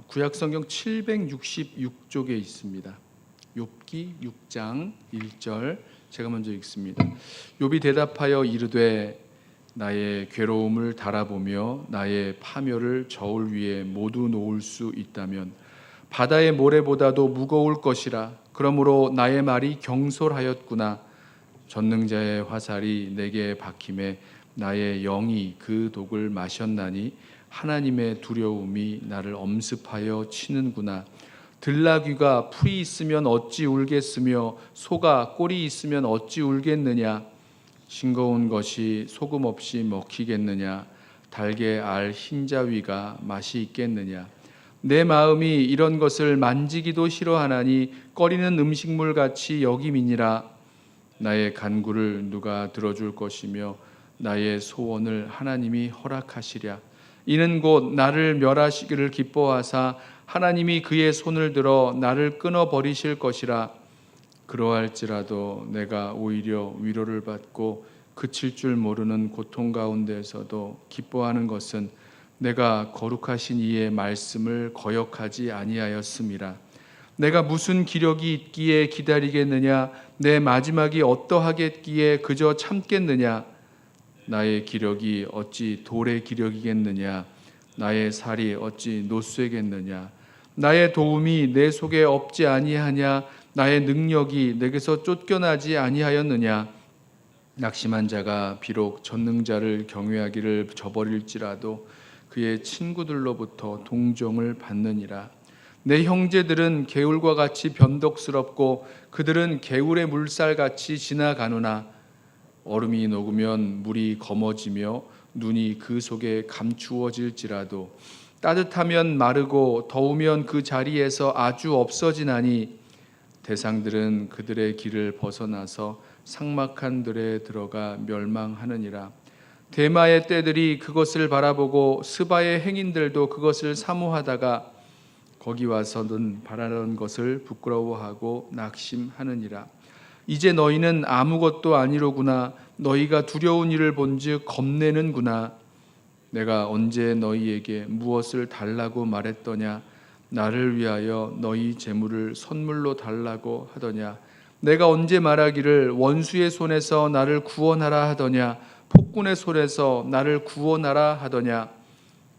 구약성경 766쪽에 있습니다. 욥기 6장 1절 제가 먼저 읽습니다. 욥이 대답하여 이르되 나의 괴로움을 달아보며 나의 파멸을 저울 위에 모두 놓을 수 있다면 바다의 모래보다도 무거울 것이라. 그러므로 나의 말이 경솔하였구나. 전능자의 화살이 내게 박힘에 나의 영이 그 독을 마셨나니 하나님의 두려움이 나를 엄습하여 치는구나. 들나귀가 풀이 있으면 어찌 울겠으며 소가 꼴이 있으면 어찌 울겠느냐. 싱거운 것이 소금 없이 먹히겠느냐. 달게 알 흰자위가 맛이 있겠느냐. 내 마음이 이런 것을 만지기도 싫어하나니 꺼리는 음식물 같이 여김이니라. 나의 간구를 누가 들어줄 것이며 나의 소원을 하나님이 허락하시랴. 이는 곧 나를 멸하시기를 기뻐하사 하나님이 그의 손을 들어 나를 끊어버리실 것이라. 그러할지라도 내가 오히려 위로를 받고 그칠 줄 모르는 고통 가운데에서도 기뻐하는 것은 내가 거룩하신 이의 말씀을 거역하지 아니하였음이라. 내가 무슨 기력이 있기에 기다리겠느냐. 내 마지막이 어떠하겠기에 그저 참겠느냐. 나의 기력이 어찌 돌의 기력이겠느냐. 나의 살이 어찌 노쇠겠느냐. 나의 도움이 내 속에 없지 아니하냐. 나의 능력이 내게서 쫓겨나지 아니하였느냐. 낙심한 자가 비록 전능자를 경외하기를 저버릴지라도 그의 친구들로부터 동정을 받느니라. 내 형제들은 개울과 같이 변덕스럽고 그들은 개울의 물살같이 지나가노나 얼음이 녹으면 물이 검어지며 눈이 그 속에 감추어질지라도 따뜻하면 마르고 더우면 그 자리에서 아주 없어지나니 대상들은 그들의 길을 벗어나서 삭막한 들에 들어가 멸망하느니라. 대마의 떼들이 그것을 바라보고 스바의 행인들도 그것을 사모하다가 거기 와서는 바라는 것을 부끄러워하고 낙심하느니라. 이제 너희는 아무것도 아니로구나. 너희가 두려운 일을 본즉 겁내는구나. 내가 언제 너희에게 무엇을 달라고 말했더냐. 나를 위하여 너희 재물을 선물로 달라고 하더냐. 내가 언제 말하기를 원수의 손에서 나를 구원하라 하더냐. 폭군의 손에서 나를 구원하라 하더냐.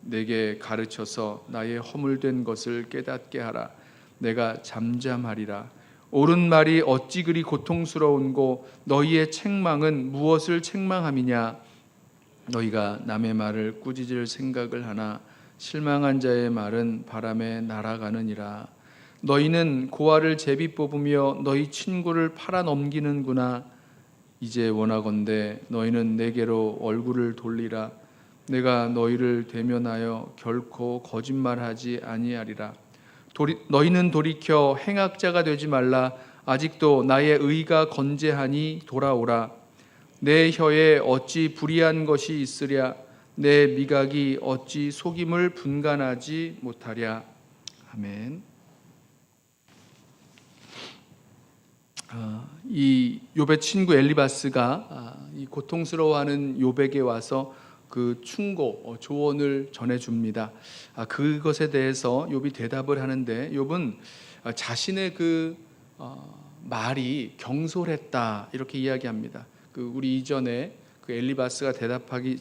내게 가르쳐서 나의 허물된 것을 깨닫게 하라. 내가 잠잠하리라. 옳은 말이 어찌 그리 고통스러운고 너희의 책망은 무엇을 책망함이냐. 너희가 남의 말을 꾸짖을 생각을 하나 실망한 자의 말은 바람에 날아가느니라. 너희는 고아를 제비 뽑으며 너희 친구를 팔아 넘기는구나. 이제 원하건대 너희는 내게로 얼굴을 돌리라. 내가 너희를 대면하여 결코 거짓말하지 아니하리라. 너희는 돌이켜 행악자가 되지 말라. 아직도 나의 의가 건재하니 돌아오라. 내 혀에 어찌 불의한 것이 있으랴. 내 미각이 어찌 속임을 분간하지 못하랴. 아멘. 이 욥의 친구 엘리바스가 이 고통스러워하는 욥에게 와서 그 충고, 조언을 전해줍니다. 그것에 대해서 욥이 대답을 하는데 욥은 자신의 그 말이 경솔했다 이렇게 이야기합니다. 우리 이전에 그 엘리바스가 대답하기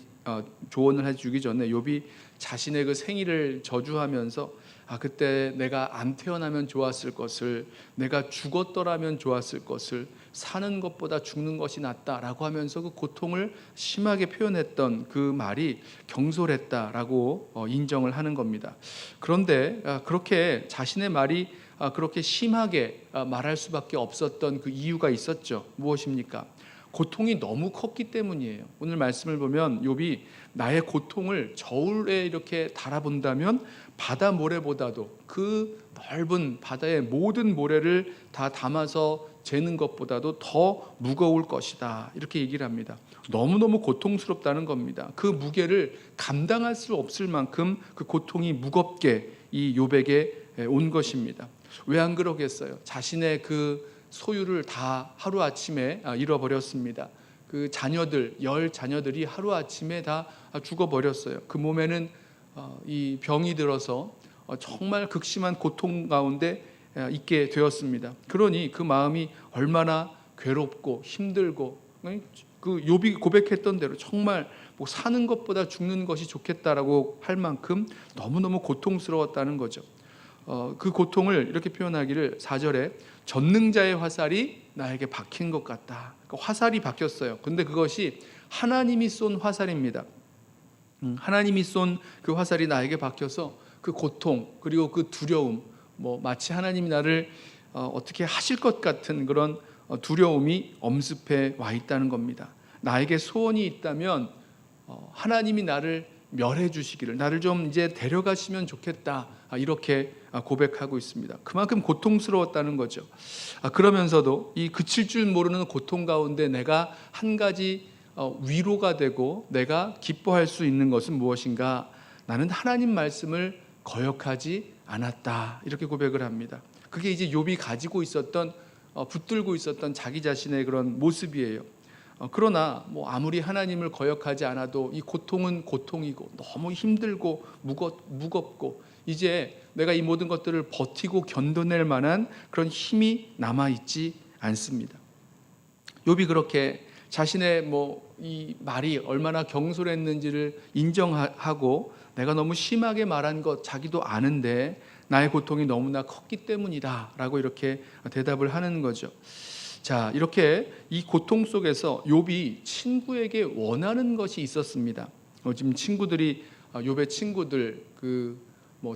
조언을 해주기 전에 욥이 자신의 그 생일을 저주하면서 그때 내가 안 태어나면 좋았을 것을, 내가 죽었더라면 좋았을 것을, 사는 것보다 죽는 것이 낫다라고 하면서 그 고통을 심하게 표현했던 그 말이 경솔했다라고 인정을 하는 겁니다. 그런데 그렇게 자신의 말이 그렇게 심하게 말할 수밖에 없었던 그 이유가 있었죠. 무엇입니까? 고통이 너무 컸기 때문이에요. 오늘 말씀을 보면 욥이 나의 고통을 저울에 이렇게 달아본다면 바다 모래보다도, 그 넓은 바다의 모든 모래를 다 담아서 재는 것보다도 더 무거울 것이다 이렇게 얘기를 합니다. 너무너무 고통스럽다는 겁니다. 그 무게를 감당할 수 없을 만큼 그 고통이 무겁게 이 욥에게 온 것입니다. 왜 안 그러겠어요? 자신의 그 소유를 다 하루아침에 잃어버렸습니다. 그 자녀들, 10 자녀들이 하루아침에 다 죽어버렸어요. 그 몸에는 이 병이 들어서 정말 극심한 고통 가운데 있게 되었습니다. 그러니 그 마음이 얼마나 괴롭고 힘들고, 그 욥이 고백했던 대로 정말 뭐 사는 것보다 죽는 것이 좋겠다라고 할 만큼 너무너무 고통스러웠다는 거죠. 그 고통을 이렇게 표현하기를 4절에 전능자의 화살이 나에게 박힌 것 같다. 그러니까 화살이 박혔어요. 근데 그것이 하나님이 쏜 화살입니다. 하나님이 쏜 그 화살이 나에게 박혀서 그 고통 그리고 그 두려움, 뭐 마치 하나님이 나를 어떻게 하실 것 같은 그런 두려움이 엄습해 와 있다는 겁니다. 나에게 소원이 있다면 하나님이 나를 멸해 주시기를, 나를 좀 이제 데려가시면 좋겠다, 이렇게 고백하고 있습니다. 그만큼 고통스러웠다는 거죠. 그러면서도 이 그칠 줄 모르는 고통 가운데 내가 한 가지 위로가 되고 내가 기뻐할 수 있는 것은 무엇인가? 나는 하나님 말씀을 거역하지 않았다, 이렇게 고백을 합니다. 그게 이제 욥이 가지고 있었던, 붙들고 있었던 자기 자신의 그런 모습이에요. 그러나 뭐 아무리 하나님을 거역하지 않아도 이 고통은 고통이고 너무 힘들고 무겁고 이제 내가 이 모든 것들을 버티고 견뎌낼 만한 그런 힘이 남아있지 않습니다. 욥이 그렇게 자신의 이 말이 얼마나 경솔했는지를 인정하고, 내가 너무 심하게 말한 것 자기도 아는데 나의 고통이 너무나 컸기 때문이다 라고 이렇게 대답을 하는 거죠. 자, 이렇게 이 고통 속에서 욥이 친구에게 원하는 것이 있었습니다. 지금 친구들이, 욥의 친구들,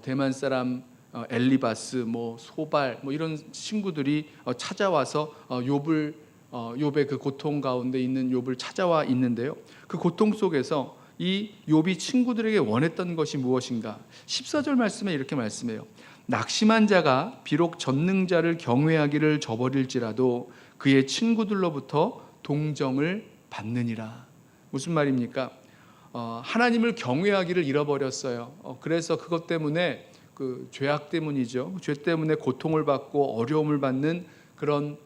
대만 사람 엘리바스, 소발, 이런 친구들이 찾아와서 욥의 그 고통 가운데 있는 욥을 찾아와 있는데요. 그 고통 속에서 이 욥이 친구들에게 원했던 것이 무엇인가? 14절 말씀에 이렇게 말씀해요. 낙심한 자가 비록 전능자를 경외하기를 저버릴지라도 그의 친구들로부터 동정을 받느니라. 무슨 말입니까? 하나님을 경외하기를 잃어버렸어요. 그래서 그것 때문에, 그 죄악 때문이죠. 죄 때문에 고통을 받고 어려움을 받는 그런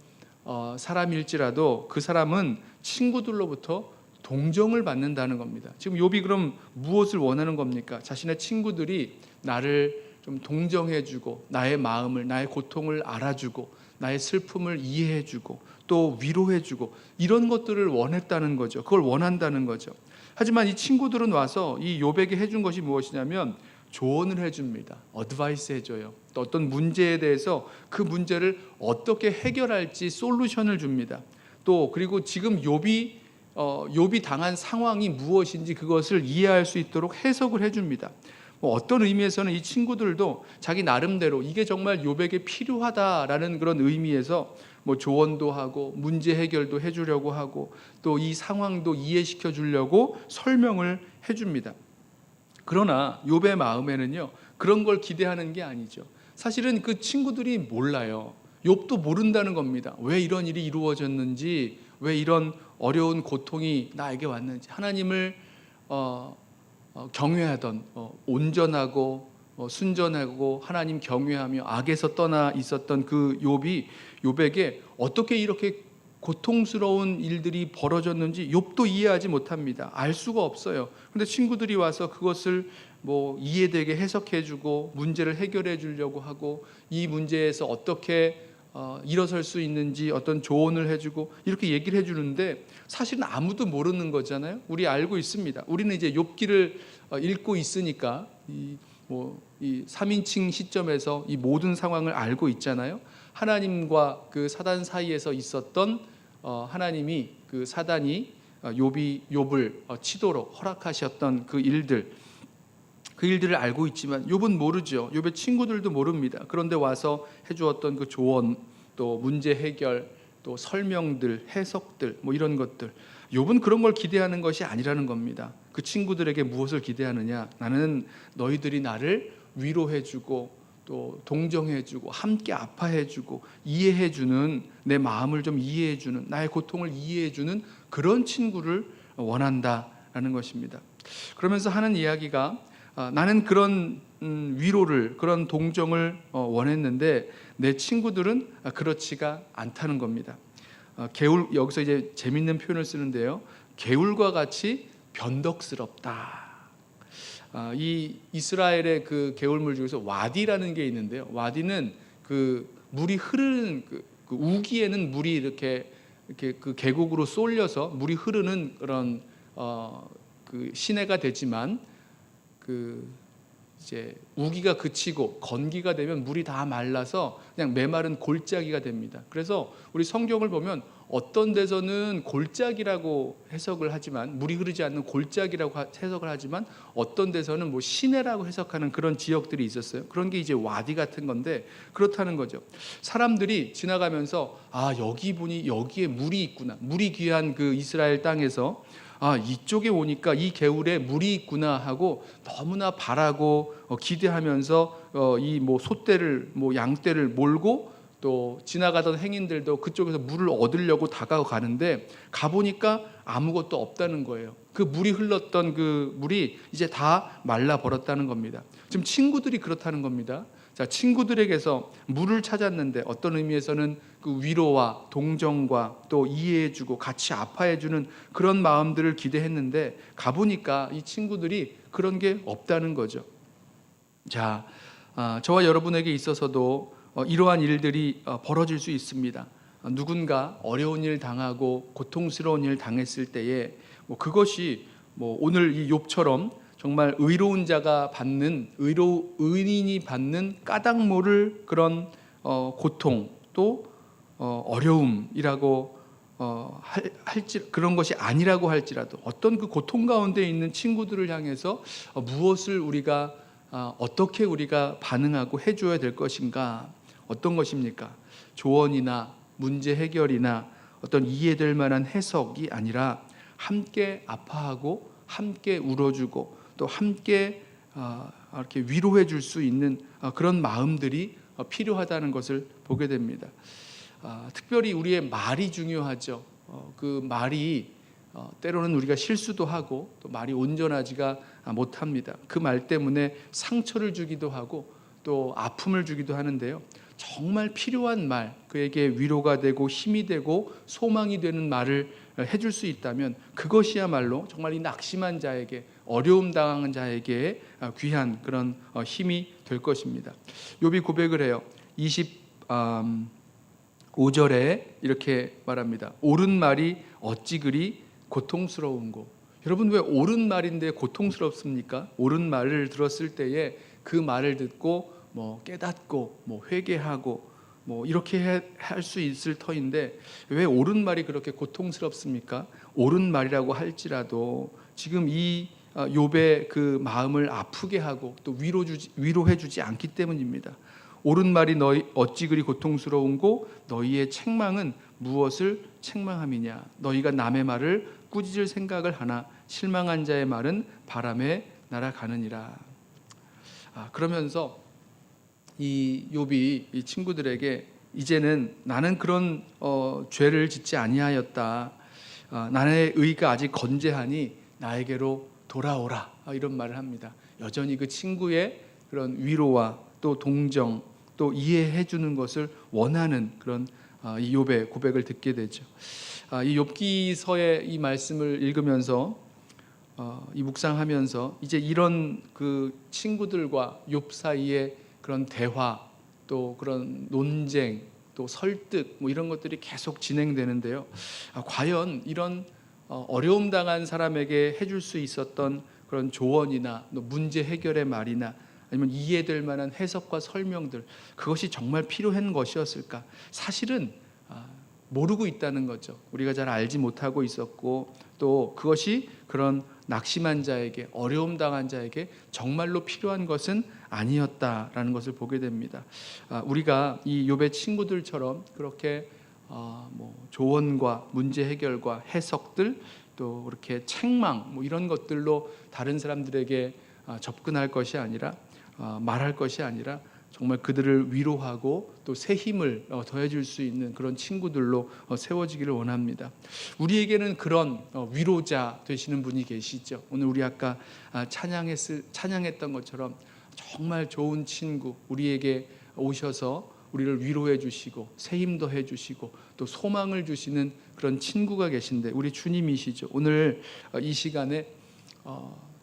사람일지라도 그 사람은 친구들로부터 동정을 받는다는 겁니다. 지금 욥이 그럼 무엇을 원하는 겁니까? 자신의 친구들이 나를 좀 동정해주고 나의 마음을, 나의 고통을 알아주고 나의 슬픔을 이해해주고 또 위로해주고 이런 것들을 원했다는 거죠. 그걸 원한다는 거죠. 하지만 이 친구들은 와서 이 욥에게 해준 것이 무엇이냐면 조언을 해줍니다. 어드바이스 해줘요. 또 어떤 문제에 대해서 그 문제를 어떻게 해결할지 솔루션을 줍니다. 또 그리고 지금 욥이 당한 상황이 무엇인지 그것을 이해할 수 있도록 해석을 해줍니다. 어떤 의미에서는 이 친구들도 자기 나름대로 이게 정말 욥에게 필요하다라는 그런 의미에서 조언도 하고 문제 해결도 해주려고 하고 또 이 상황도 이해시켜 주려고 설명을 해줍니다. 그러나 욥의 마음에는요, 그런 걸 기대하는 게 아니죠. 사실은 그 친구들이 몰라요. 욥도 모른다는 겁니다. 왜 이런 일이 이루어졌는지, 왜 이런 어려운 고통이 나에게 왔는지. 하나님을 경외하던, 온전하고 순전하고 하나님 경외하며 악에서 떠나 있었던 그 욥에게 어떻게 이렇게 고통스러운 일들이 벌어졌는지 욥도 이해하지 못합니다. 알 수가 없어요. 그런데 친구들이 와서 그것을 이해되게 해석해주고 문제를 해결해 주려고 하고 이 문제에서 어떻게 일어설 수 있는지 어떤 조언을 해주고 이렇게 얘기를 해주는데 사실은 아무도 모르는 거잖아요. 우리 알고 있습니다. 우리는 이제 욥기를 읽고 있으니까 이 3인칭 시점에서 이 모든 상황을 알고 있잖아요. 하나님과 그 사단 사이에서 있었던 하나님이 그 사단이 욥을 치도록 허락하셨던 그 일들을 알고 있지만 욥은 모르죠. 욥의 친구들도 모릅니다. 그런데 와서 해주었던 그 조언, 또 문제 해결, 또 설명들, 해석들, 이런 것들, 욥은 그런 걸 기대하는 것이 아니라는 겁니다. 그 친구들에게 무엇을 기대하느냐? 나는 너희들이 나를 위로해주고 또 동정해주고 함께 아파해주고 이해해주는, 내 마음을 좀 이해해주는, 나의 고통을 이해해주는 그런 친구를 원한다라는 것입니다. 그러면서 하는 이야기가 나는 그런 위로를, 그런 동정을 원했는데 내 친구들은 그렇지가 않다는 겁니다. 여기서 이제 재밌는 표현을 쓰는데요. 개울과 같이 변덕스럽다. 이 이스라엘의 그 개울물 중에서 와디라는 게 있는데요. 와디는 그 물이 흐르는 그 우기에는 물이 이렇게 그 계곡으로 쏠려서 물이 흐르는 그런 그 시내가 되지만, 그 이제 우기가 그치고 건기가 되면 물이 다 말라서 그냥 메마른 골짜기가 됩니다. 그래서 우리 성경을 보면 어떤 데서는 골짜기라고 해석을 하지만, 물이 흐르지 않는 골짜기라고 해석을 하지만, 어떤 데서는 뭐 시내라고 해석하는 그런 지역들이 있었어요. 그런 게 이제 와디 같은 건데, 그렇다는 거죠. 사람들이 지나가면서 여기 보니 여기에 물이 있구나, 물이 귀한 그 이스라엘 땅에서 이쪽에 오니까 이 개울에 물이 있구나 하고 너무나 바라고 기대하면서 이 뭐 소떼를 뭐 양떼를 몰고, 또 지나가던 행인들도 그쪽에서 물을 얻으려고 다가가는데 가보니까 아무것도 없다는 거예요. 그 물이 흘렀던 그 물이 이제 다 말라 버렸다는 겁니다. 지금 친구들이 그렇다는 겁니다. 자, 친구들에게서 물을 찾았는데 어떤 의미에서는 그 위로와 동정과 또 이해해주고 같이 아파해주는 그런 마음들을 기대했는데 가보니까 이 친구들이 그런 게 없다는 거죠. 자, 저와 여러분에게 있어서도 이러한 일들이 벌어질 수 있습니다. 누군가 어려운 일 당하고 고통스러운 일 당했을 때에 그것이 오늘 이 욥처럼 정말 의로운 자가 받는, 의인이 받는 까닭 모를 그런 고통, 또 어려움이라고 그런 것이 아니라고 할지라도 어떤 그 고통 가운데 있는 친구들을 향해서 무엇을 우리가 어떻게 우리가 반응하고 해줘야 될 것인가? 어떤 것입니까? 조언이나 문제 해결이나 어떤 이해될 만한 해석이 아니라 함께 아파하고 함께 울어주고 또 함께 이렇게 위로해 줄 수 있는 그런 마음들이 필요하다는 것을 보게 됩니다. 특별히 우리의 말이 중요하죠. 그 말이 때로는 우리가 실수도 하고 또 말이 온전하지가 못합니다. 그 말 때문에 상처를 주기도 하고 또 아픔을 주기도 하는데요. 정말 필요한 말, 그에게 위로가 되고 힘이 되고 소망이 되는 말을 해줄 수 있다면 그것이야말로 정말 이 낙심한 자에게, 어려움 당한 자에게 귀한 그런 힘이 될 것입니다. 욥이 고백을 해요. 25절에 이렇게 말합니다. 옳은 말이 어찌 그리 고통스러운고. 여러분, 왜 옳은 말인데 고통스럽습니까? 옳은 말을 들었을 때에 그 말을 듣고 깨닫고 회개하고 이렇게 할 수 있을 터인데 왜 옳은 말이 그렇게 고통스럽습니까? 옳은 말이라고 할지라도 지금 이 욥의 그 마음을 아프게 하고 또 위로해주지 않기 때문입니다. 옳은 말이 너희 어찌 그리 고통스러운고 너희의 책망은 무엇을 책망함이냐? 너희가 남의 말을 꾸짖을 생각을 하나 실망한 자의 말은 바람에 날아가느니라. 그러면서 이 욥이 이 친구들에게 이제는 나는 그런 죄를 짓지 아니하였다. 나의 의가 아직 건재하니 나에게로 돌아오라. 이런 말을 합니다. 여전히 그 친구의 그런 위로와 또 동정 또 이해해 주는 것을 원하는 그런 이 욥의 고백을 듣게 되죠. 이 욥기서의 이 말씀을 읽으면서 이 묵상하면서 이제 이런 그 친구들과 욥 사이에 그런 대화 또 그런 논쟁 또 설득 이런 것들이 계속 진행되는데요. 과연 이런 어려움 당한 사람에게 해줄 수 있었던 그런 조언이나 문제 해결의 말이나 아니면 이해될 만한 해석과 설명들, 그것이 정말 필요한 것이었을까? 사실은 모르고 있다는 거죠. 우리가 잘 알지 못하고 있었고 또 그것이 그런 낙심한 자에게, 어려움 당한 자에게 정말로 필요한 것은 아니었다라는 것을 보게 됩니다. 우리가 이 욥의 친구들처럼 그렇게 조언과 문제 해결과 해석들 또 그렇게 책망 이런 것들로 다른 사람들에게 접근할 것이 아니라 말할 것이 아니라 정말 그들을 위로하고 또 새 힘을 더해줄 수 있는 그런 친구들로 세워지기를 원합니다. 우리에게는 그런 위로자 되시는 분이 계시죠. 오늘 우리 아까 찬양했던 것처럼 정말 좋은 친구, 우리에게 오셔서 우리를 위로해 주시고 새 힘 더해 주시고 또 소망을 주시는 그런 친구가 계신데 우리 주님이시죠. 오늘 이 시간에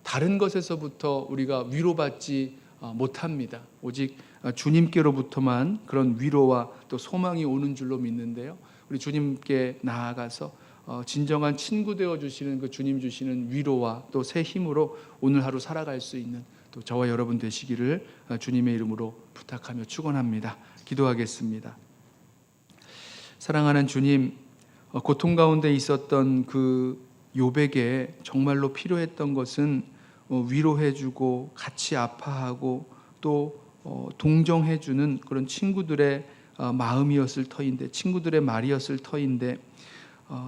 다른 것에서부터 우리가 위로받지 못합니다. 오직 주님께로부터만 그런 위로와 또 소망이 오는 줄로 믿는데요. 우리 주님께 나아가서 진정한 친구 되어 주시는 그 주님 주시는 위로와 또 새 힘으로 오늘 하루 살아갈 수 있는 또 저와 여러분 되시기를 주님의 이름으로 부탁하며 축원합니다. 기도하겠습니다. 사랑하는 주님, 고통 가운데 있었던 그 욥에게 정말로 필요했던 것은 위로해주고 같이 아파하고 또 동정해주는 그런 친구들의 마음이었을 터인데, 친구들의 말이었을 터인데,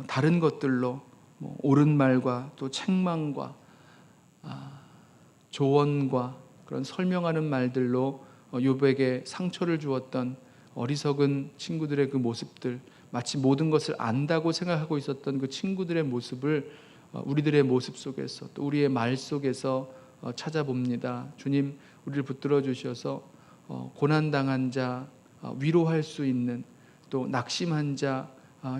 다른 것들로 옳은 말과 또 책망과 조언과 그런 설명하는 말들로 욥에게 상처를 주었던 어리석은 친구들의 그 모습들, 마치 모든 것을 안다고 생각하고 있었던 그 친구들의 모습을 우리들의 모습 속에서 또 우리의 말 속에서 찾아봅니다. 주님, 우리를 붙들어 주셔서 고난당한 자 위로할 수 있는, 또 낙심한 자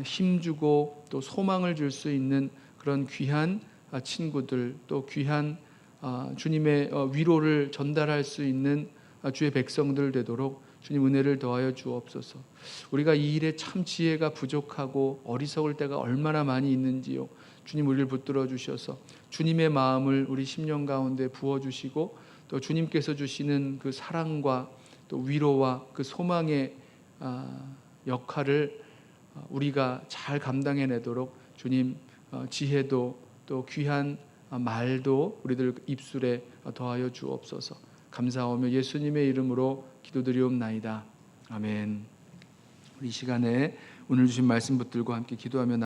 힘주고 또 소망을 줄 수 있는 그런 귀한 친구들, 또 귀한 주님의 위로를 전달할 수 있는 주의 백성들 되도록 주님 은혜를 더하여 주옵소서. 우리가 이 일에 참 지혜가 부족하고 어리석을 때가 얼마나 많이 있는지요. 주님, 우리를 붙들어 주셔서 주님의 마음을 우리 심령 가운데 부어주시고, 또 주님께서 주시는 그 사랑과 또 위로와 그 소망의 역할을 우리가 잘 감당해내도록 주님 지혜도 또 귀한 말도 우리들 입술에 더하여 주옵소서. 감사하며 예수님의 이름으로 기도드리옵나이다. 아멘. 우리 시간에 오늘 주신 말씀 붙들고 함께 기도하며